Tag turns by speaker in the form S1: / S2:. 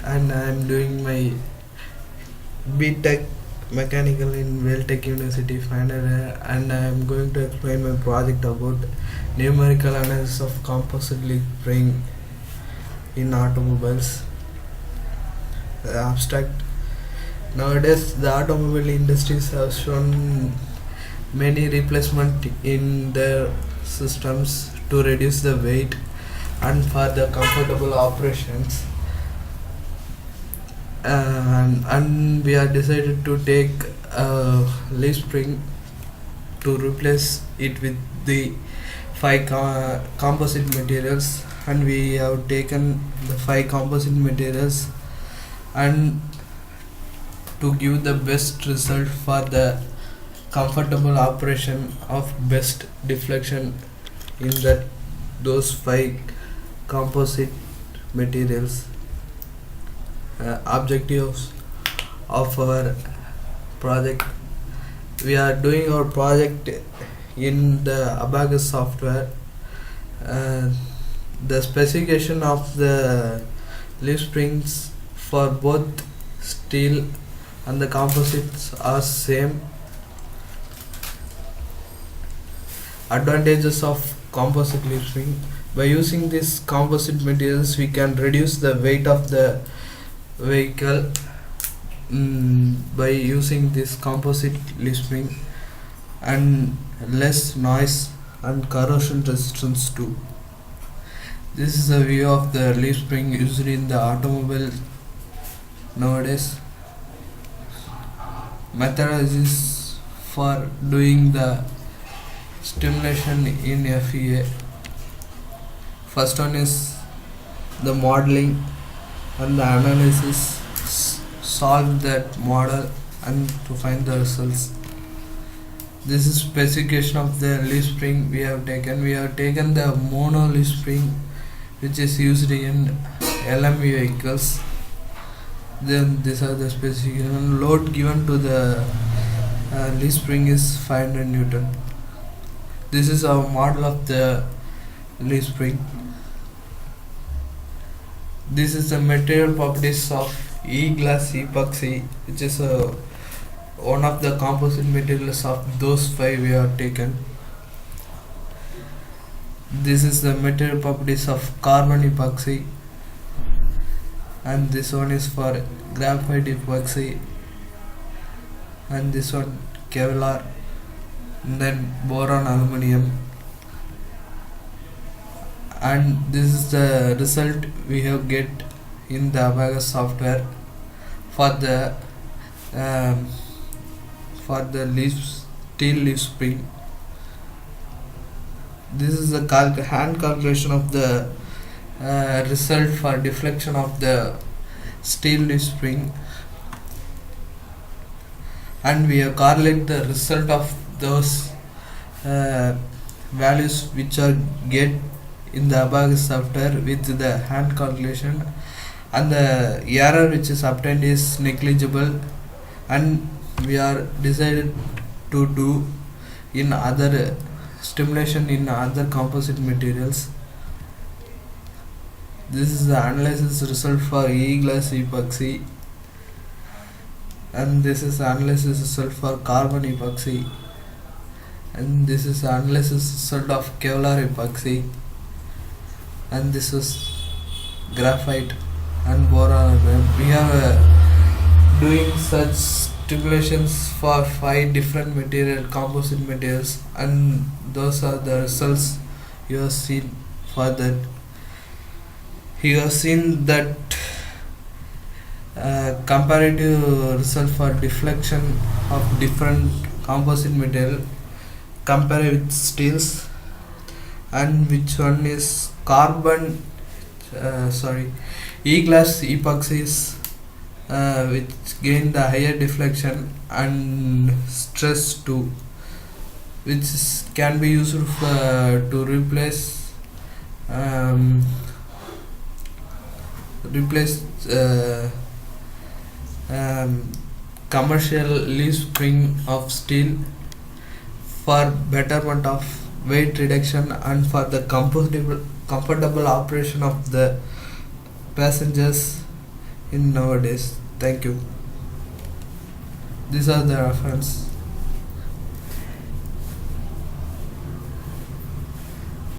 S1: and I am doing my B.Tech Mechanical in Valtech University final year, and I am going to explain my project about numerical analysis of composite leaf spring in automobiles. Abstract. Nowadays, the automobile industries have shown many replacement in their systems to reduce the weight and for the comfortable operations. And we are decided to take leaf spring to replace it with the five composite materials, and we have taken the five composite materials and to give the best result for the comfortable operation of best deflection in that those five composite materials. Objectives of our project: we are doing our project in the Abacus software. The specification of the leaf springs for both steel and the composites are same. Advantages of composite leaf spring: by using these composite materials we can reduce the weight of the vehicle by using this composite leaf spring, and less noise and corrosion resistance too. This is a view of the leaf spring used in the automobile nowadays. Methodologies for doing the stimulation in FEA: first one is the modeling and the analysis, solve that model and to find the results. This is specification of the leaf spring we have taken. We have taken the mono leaf spring which is used in LMV vehicles. Then these are the specification. Load given to the leaf spring is 500 Newton. This is our model of the leaf spring. This is the material properties of E-glass epoxy, which is one of the composite materials of those five we have taken. This is the material properties of carbon epoxy, and this one is for graphite epoxy, and this one Kevlar, and then boron aluminum. And this is the result we have get in the Abacus software for the steel leaf spring. This is the hand calculation of the result for deflection of the steel leaf spring, and we have correlate the result of those values which are get in the Abacus software with the hand calculation, and the error which is obtained is negligible, and we are decided to do in other stimulation in other composite materials. This is the analysis result for E-glass epoxy, and this is the analysis result for carbon epoxy, and this is the analysis result of Kevlar epoxy, and this is graphite and boron. We are doing such stimulations for five different composite materials, and those are the results you have seen for that. You have seen that comparative result for deflection of different composite material compare with steels, and which one is carbon E-glass epoxies which gain the higher deflection and stress too, which can be used to replace commercial leaf spring of steel for betterment of weight reduction and for the comfortable operation of the passengers in nowadays. Thank you. These are the reference.